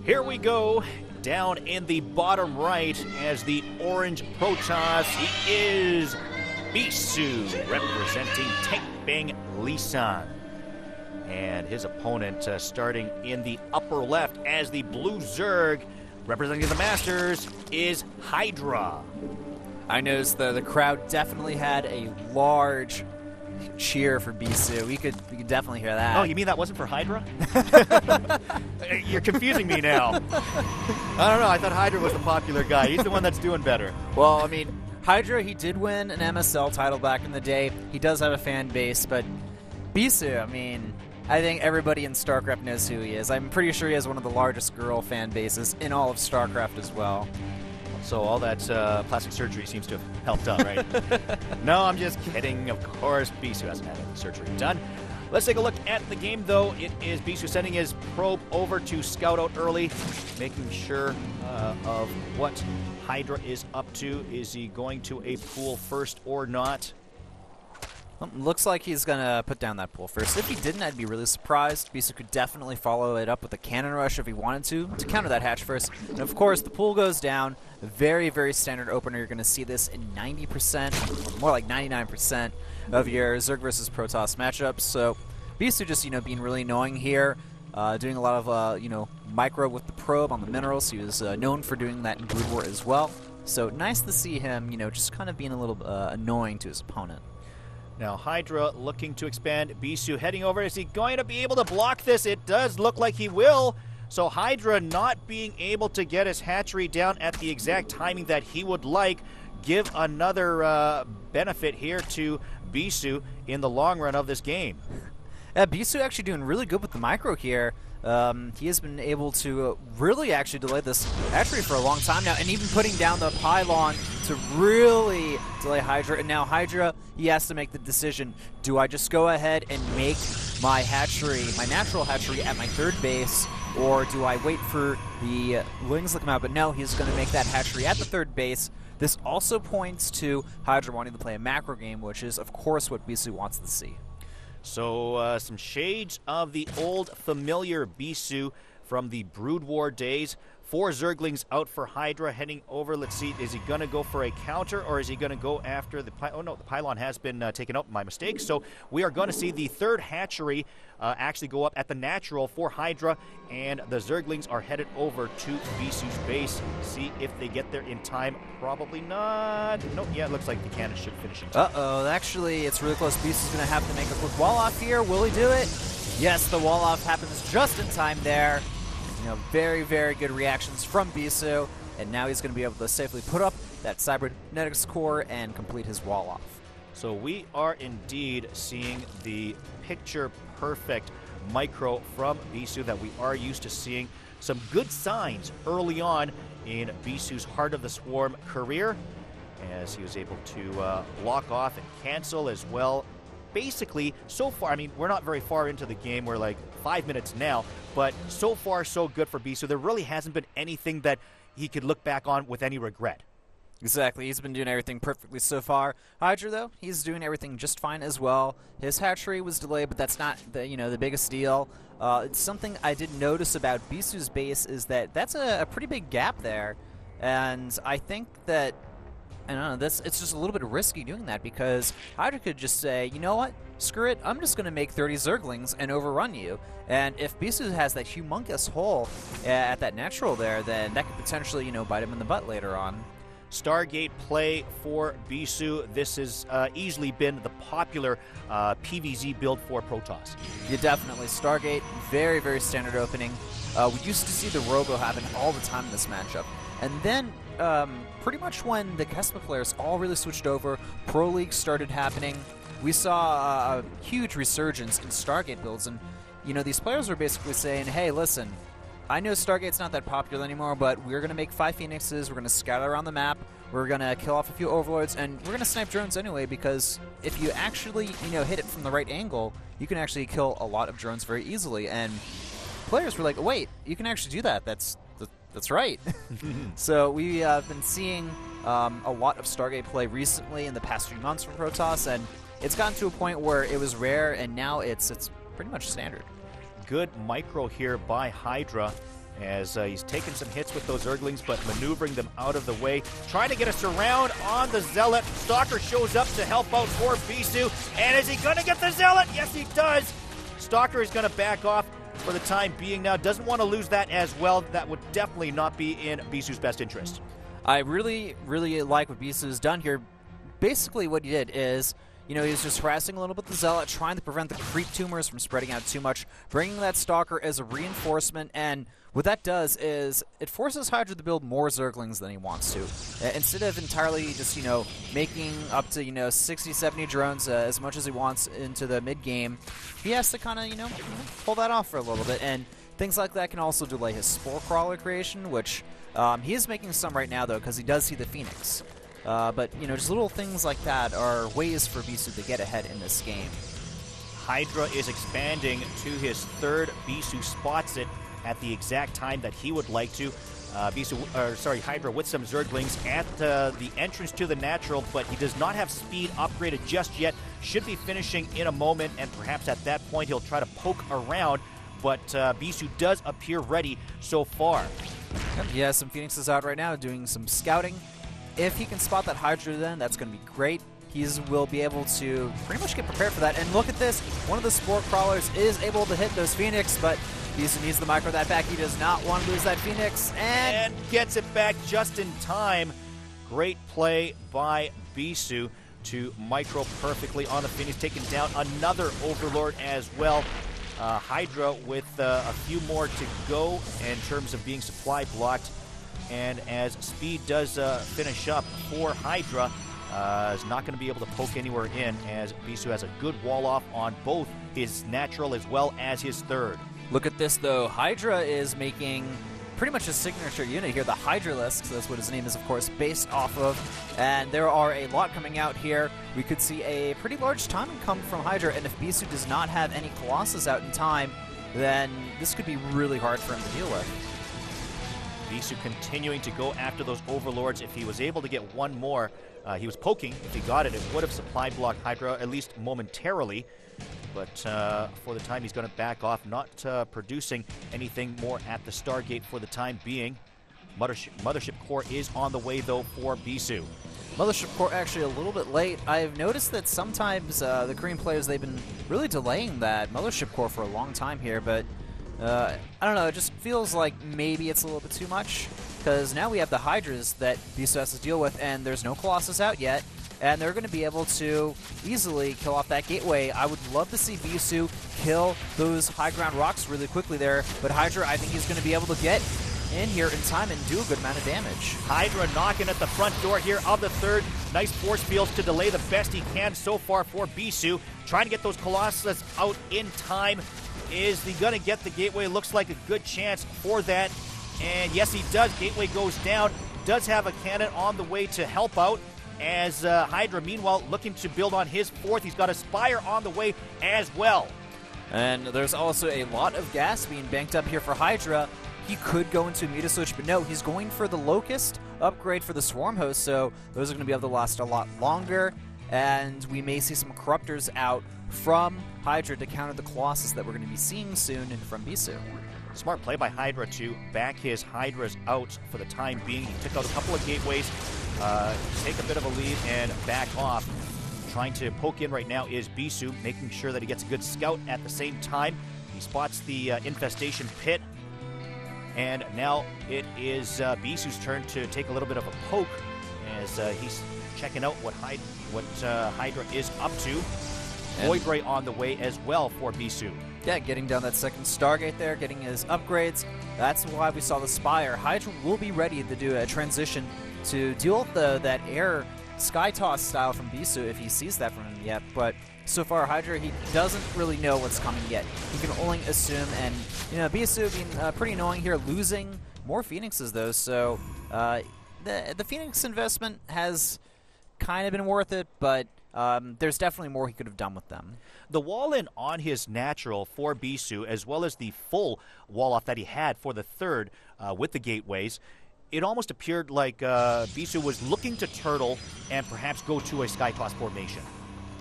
Here we go, down in the bottom right as the orange Protoss. He is Bisu, representing Tank Bang Lisan. And his opponent starting in the upper left as the blue Zerg, representing the Masters, is Hydra. I noticed the crowd definitely had a large cheer for Bisu. We could definitely hear that. Oh, you mean that wasn't for Hydra? You're confusing me now. I don't know. I thought Hydra was the popular guy. He's the one that's doing better. Well, I mean, Hydra, he did win an MSL title back in the day. He does have a fan base, but Bisu, I mean, I think everybody in StarCraft knows who he is. I'm pretty sure he has one of the largest girl fan bases in all of StarCraft as well. So all that plastic surgery seems to have helped out, right? No, I'm just kidding. Of course, Bisu hasn't had any surgery done. Let's take a look at the game, though. It is Bisu sending his probe over to scout out early, making sure of what Hydra is up to. Is he going to a pool first or not? Well, looks like he's going to put down that pool first. If he didn't, I'd be really surprised. Bisu could definitely follow it up with a cannon rush if he wanted to counter that hatch first. And of course, the pool goes down. Very, very standard opener. You're going to see this in 90%, or more like 99% of your Zerg versus Protoss matchups. So Bisu just, being really annoying here, doing a lot of, micro with the probe on the minerals. He was known for doing that in Brood War as well. So nice to see him, just kind of being a little annoying to his opponent. Now Hydra looking to expand. Bisu heading over. Is he going to be able to block this? It does look like he will. So Hydra not being able to get his hatchery down at the exact timing that he would like. Give another benefit here to Bisu in the long run of this game. Bisu actually doing really good with the micro here. He has been able to really actually delay this hatchery for a long time now, and even putting down the pylon to really delay Hydra. And now Hydra, he has to make the decision, do I just go ahead and make my hatchery, my natural hatchery at my third base, or do I wait for the wings to come out? But no, he's going to make that hatchery at the third base. This also points to Hydra wanting to play a macro game, which is, of course, what Bisu wants to see. So some shades of the old familiar Bisu from the Brood War days. 4 Zerglings out for Hydra heading over. Let's see, is he going to go for a counter or is he going to go after the pylon? Oh no, the pylon has been taken out, my mistake. So we are going to see the third hatchery actually go up at the natural for Hydra, and the Zerglings are headed over to Bisu's base. See if they get there in time. Probably not. Nope, yeah, it looks like the cannon should finish in time. Uh-oh, actually, it's really close. Bisu's going to have to make a quick wall-off here. Will he do it? Yes, the wall-off happens just in time there. Very, very good reactions from Bisu, and now he's going to be able to safely put up that cybernetics core and complete his wall-off. So we are indeed seeing the picture-perfect micro from Bisu that we are used to seeing. Some good signs early on in Bisu's Heart of the Swarm career, as he was able to block off and cancel as well. Basically, so far, I mean, we're not very far into the game. We're like 5 minutes now, but so far, so good for Bisu. There really hasn't been anything that he could look back on with any regret. Exactly. He's been doing everything perfectly so far. Hydra, though, he's doing everything just fine as well. His hatchery was delayed, but that's not the biggest deal. It's something I did notice about Bisu's base is that that's a pretty big gap there, and I think that I don't know, it's just a little bit risky doing that because Hydra could just say, you know what, screw it, I'm just going to make 30 Zerglings and overrun you. And if Bisu has that humongous hole at that natural there, then that could potentially, bite him in the butt later on. Stargate play for Bisu. This has easily been the popular PvZ build for Protoss. Yeah, definitely. Stargate, very, very standard opening. We used to see the Robo happen all the time in this matchup. And then pretty much when the Kesma players all really switched over, Pro League started happening, we saw a huge resurgence in Stargate builds. And, these players were basically saying, hey, listen, I know Stargate's not that popular anymore, but we're going to make 5 Phoenixes, we're going to scatter around the map, we're going to kill off a few Overlords, and we're going to snipe drones anyway, because if you actually, hit it from the right angle, you can actually kill a lot of drones very easily. And players were like, wait, you can actually do that. That's right. So we have been seeing a lot of Stargate play recently in the past few months from Protoss, and it's gotten to a point where it was rare, and now it's pretty much standard. Good micro here by Hydra, as he's taking some hits with those Zerglings, but maneuvering them out of the way. Trying to get a surround on the Zealot. Stalker shows up to help out for Bisu. And is he going to get the Zealot? Yes, he does. Stalker is going to back off for the time being now. Doesn't want to lose that as well. That would definitely not be in Bisu's best interest. I really, really like what Bisu's done here. Basically what he did is, you know, he was just harassing a little bit the Zealot, trying to prevent the creep tumors from spreading out too much, bringing that Stalker as a reinforcement, and what that does is it forces Hydra to build more Zerglings than he wants to. Instead of entirely just, you know, making up to, you know, 60, 70 drones as much as he wants into the mid-game, he has to kind of, you know, pull that off for a little bit, and things like that can also delay his Spore Crawler creation, which he is making some right now, though, because he does see the Phoenix. But, you know, just little things like that are ways for Bisu to get ahead in this game. Hydra is expanding to his third. Bisu spots it at the exact time that he would like to. Hydra with some Zerglings at the entrance to the natural, but he does not have speed upgraded just yet. Should be finishing in a moment, and perhaps at that point he'll try to poke around, but Bisu does appear ready so far. Yep, he has some Phoenixes out right now doing some scouting. If he can spot that Hydra, then that's going to be great. He will be able to pretty much get prepared for that. And look at this. One of the Spore Crawlers is able to hit those Phoenix, but Bisu needs the micro that back. He does not want to lose that Phoenix. And gets it back just in time. Great play by Bisu to micro perfectly on the Phoenix, taking down another Overlord as well. Hydra with a few more to go in terms of being supply blocked. And as speed does finish up for Hydra, is not going to be able to poke anywhere in, as Bisu has a good wall off on both his natural as well as his third. Look at this, though. Hydra is making pretty much a signature unit here, the Hydralisk, so that's what his name is, of course, based off of. And there are a lot coming out here. We could see a pretty large timing come from Hydra, and if Bisu does not have any Colossus out in time, then this could be really hard for him to deal with. Bisu continuing to go after those Overlords. If he was able to get one more, he was poking. If he got it, it would have supply blocked Hydra, at least momentarily. But for the time, he's going to back off, not producing anything more at the Stargate for the time being. Mothership Core is on the way, though, for Bisu. Mothership Core actually a little bit late. I've noticed that sometimes the Korean players, they've been really delaying that Mothership Core for a long time here, but I don't know, it just feels like maybe it's a little bit too much, because now we have the Hydras that Bisu has to deal with, and there's no Colossus out yet, and they're going to be able to easily kill off that gateway. I would love to see Bisu kill those high ground rocks really quickly there, but Hydra, I think he's going to be able to get in here in time and do a good amount of damage. Hydra knocking at the front door here of the third. Nice force fields to delay the best he can so far for Bisu. Trying to get those Colossus out in time. Is he going to get the gateway? Looks like a good chance for that. And yes, he does. Gateway goes down. Does have a cannon on the way to help out. As Hydra, meanwhile, looking to build on his fourth. He's got a Spire on the way as well. And there's also a lot of gas being banked up here for Hydra. He could go into a Meta Switch, but no, he's going for the Locust upgrade for the Swarm Host, so those are going to be able to last a lot longer. And we may see some Corruptors out from Hydra to counter the Colossus that we're going to be seeing soon from Bisu. Smart play by Hydra to back his Hydras out for the time being. He took out a couple of gateways, take a bit of a lead, and back off. Trying to poke in right now is Bisu, making sure that he gets a good scout at the same time. He spots the infestation pit. And now it is Bisu's turn to take a little bit of a poke as he's checking out what Hydra is up to. Void Ray on the way as well for Bisu. Yeah, getting down that second Stargate there, getting his upgrades. That's why we saw the Spire. Hydra will be ready to do a transition to deal with that air Sky Toss style from Bisu if he sees that from him yet. But so far, Hydra, he doesn't really know what's coming yet. He can only assume, and you know, Bisu being pretty annoying here, losing more Phoenixes though. So the Phoenix investment has kind of been worth it, but there's definitely more he could have done with them. The wall-in on his natural for Bisu, as well as the full wall-off that he had for the third with the gateways, it almost appeared like Bisu was looking to turtle and perhaps go to a Sky Toss formation.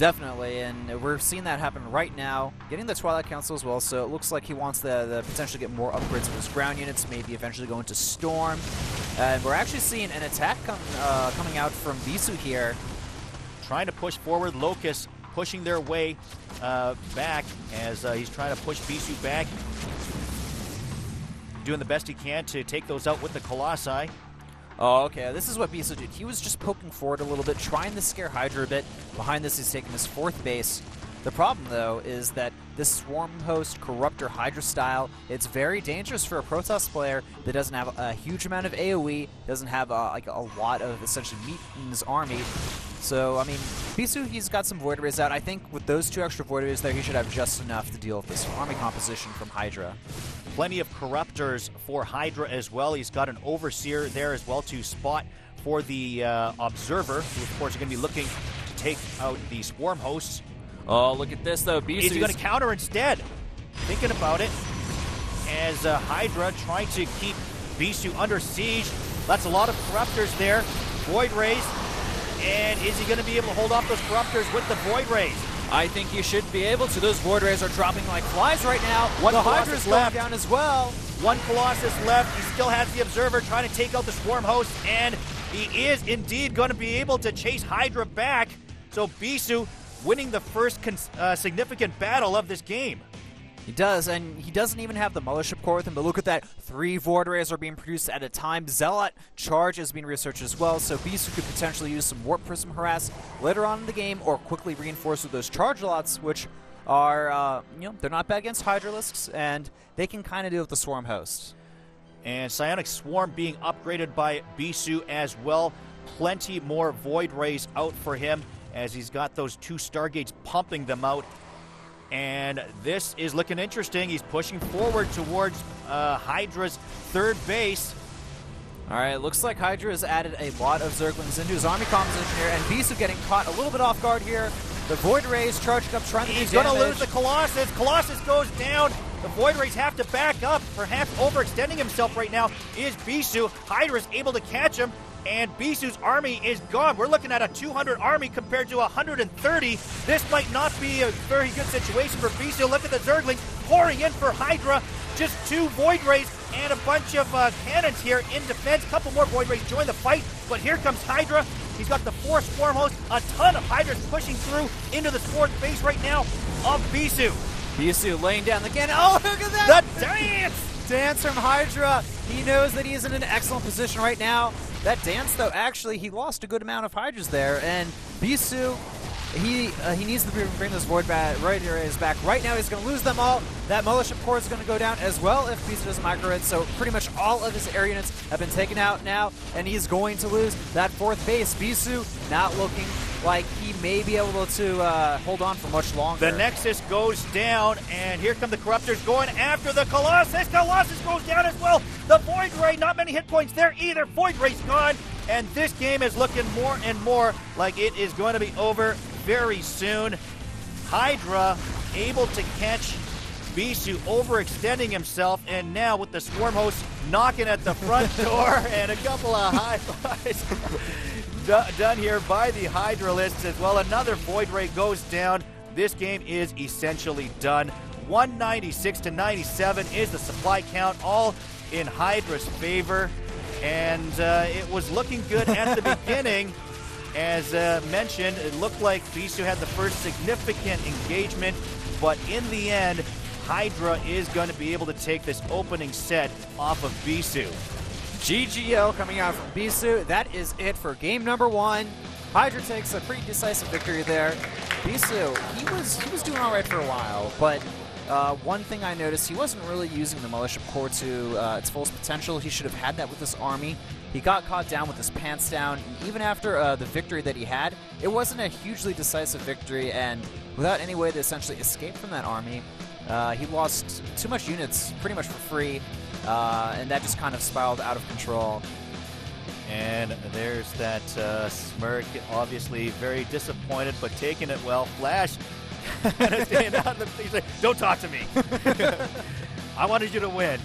Definitely, and we're seeing that happen right now. Getting the Twilight Council as well, so it looks like he wants the potential to get more upgrades for his ground units, maybe eventually go into Storm. And we're actually seeing an attack coming out from Bisu here. Trying to push forward, Locust pushing their way back as he's trying to push Bisu back. Doing the best he can to take those out with the Colossi. Oh, okay. This is what Bisu did. He was just poking forward a little bit, trying to scare Hydra a bit. Behind this, he's taking his 4th base. The problem, though, is that this Swarm Host Corruptor Hydra style, it's very dangerous for a Protoss player that doesn't have a huge amount of AoE, doesn't have like a lot of essentially meat in his army. So, I mean, Bisu, he's got some Void Rays out. I think with those 2 extra Void Rays there, he should have just enough to deal with this army composition from Hydra. Plenty of Corruptors for Hydra as well. He's got an Overseer there as well to spot for the Observer, who of course are going to be looking to take out the Swarm Hosts. Oh, look at this though. Bisu is he going to counter instead? Thinking about it, as Hydra trying to keep Bisu under siege. That's a lot of Corruptors there. Void Rays. And is he going to be able to hold off those Corruptors with the Void Rays? I think he should be able to. Those Void Rays are dropping like flies right now. The Hydra's going down as well. 1 Colossus left. He still has the Observer trying to take out the Swarm Host, and he is indeed going to be able to chase Hydra back. So Bisu winning the first significant battle of this game. He does, and he doesn't even have the Mothership Core with him, but look at that. 3 Void Rays are being produced at a time. Zealot Charge is being researched as well, so Bisu could potentially use some Warp Prism Harass later on in the game, or quickly reinforce with those Charge Lots, which are, they're not bad against Hydralisks, and they can kind of deal with the Swarm Host. And Psionic Swarm being upgraded by Bisu as well. Plenty more Void Rays out for him, as he's got those 2 Stargates pumping them out. And this is looking interesting. He's pushing forward towards Hydra's 3rd base. All right, looks like Hydra has added a lot of Zerglings into his army composition here, and Bisu getting caught a little bit off guard here. The Void Rays charging up, trying to do damage. He's going to lose the Colossus. Colossus goes down. The Void Rays have to back up. Perhaps overextending himself right now is Bisu. Hydra's able to catch him, and Bisu's army is gone. We're looking at a 200 army compared to 130. This might not be a very good situation for Bisu. Look at the Zerglings pouring in for Hydra. Just 2 Void Rays and a bunch of cannons here in defense. Couple more Void Rays join the fight, but here comes Hydra. He's got the 4 Swarm Hosts. A ton of Hydras pushing through into the 4th base right now of Bisu. Bisu laying down the cannon. Oh, look at that! The dance! Dance from Hydra. He knows that he is in an excellent position right now. That dance, though, actually, he lost a good amount of Hydras there, and Bisu, he needs to bring those Void Rays back. Right now, he's going to lose them all. That Mothership Core is going to go down as well if Bisu doesn't micro it, so pretty much all of his air units have been taken out now, and he's going to lose that 4th base. Bisu not looking like he may be able to hold on for much longer. The Nexus goes down, and here come the Corruptors going after the Colossus. Colossus goes down as well. The Void Ray, not many hit points there either. Void Ray's gone, and this game is looking more and more like it is going to be over very soon. Hydra able to catch Bisu overextending himself, and now with the Swarm Host knocking at the front door and a couple of high fives done here by the Hydralists as well. Another Void Ray goes down. This game is essentially done. 196 to 97 is the supply count, all in Hydra's favor. And it was looking good at the beginning. As mentioned, it looked like Bisu had the first significant engagement, but in the end, Hydra is going to be able to take this opening set off of Bisu. GGL coming out from Bisu. That is it for game number 1. Hydra takes a pretty decisive victory there. Bisu, he was doing all right for a while, but one thing I noticed, he wasn't really using the Mothership Core to its fullest potential. He should have had that with this army. He got caught down with his pants down, and even after the victory that he had, it wasn't a hugely decisive victory, and without any way to essentially escape from that army, he lost too much units pretty much for free, and that just kind of spiraled out of control. And there's that smirk, obviously very disappointed, but taking it well. Flash, staying out of the face. Don't talk to me. I wanted you to win.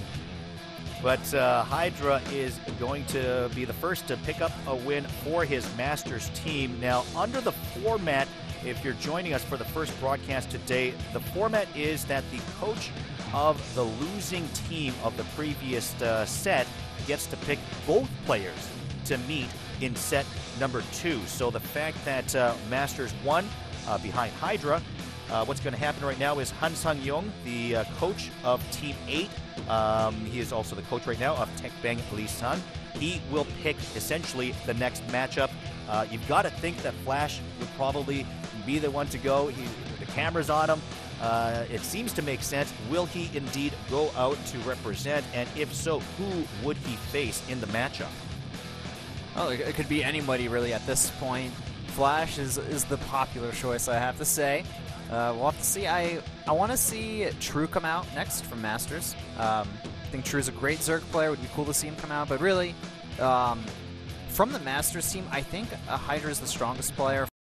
But Hydra is going to be the first to pick up a win for his Masters team. Now, under the format if you're joining us for the first broadcast today, the format is that the coach of the losing team of the previous set gets to pick both players to meet in set number 2. So the fact that Masters won behind Hydra, what's going to happen right now is Han Sang-yong, the coach of Team 8, he is also the coach right now of Tekbang Lisan. He will pick essentially the next matchup. You've got to think that Flash would probably be the one to go. The camera's on him. It seems to make sense. Will he indeed go out to represent? And if so, who would he face in the matchup? Well, it could be anybody really at this point. Flash is the popular choice, I have to say. We'll have to see. I want to see True come out next from Masters. I think True's a great Zerg player. Would be cool to see him come out. But really, from the Masters team, I think Hydra is the strongest player.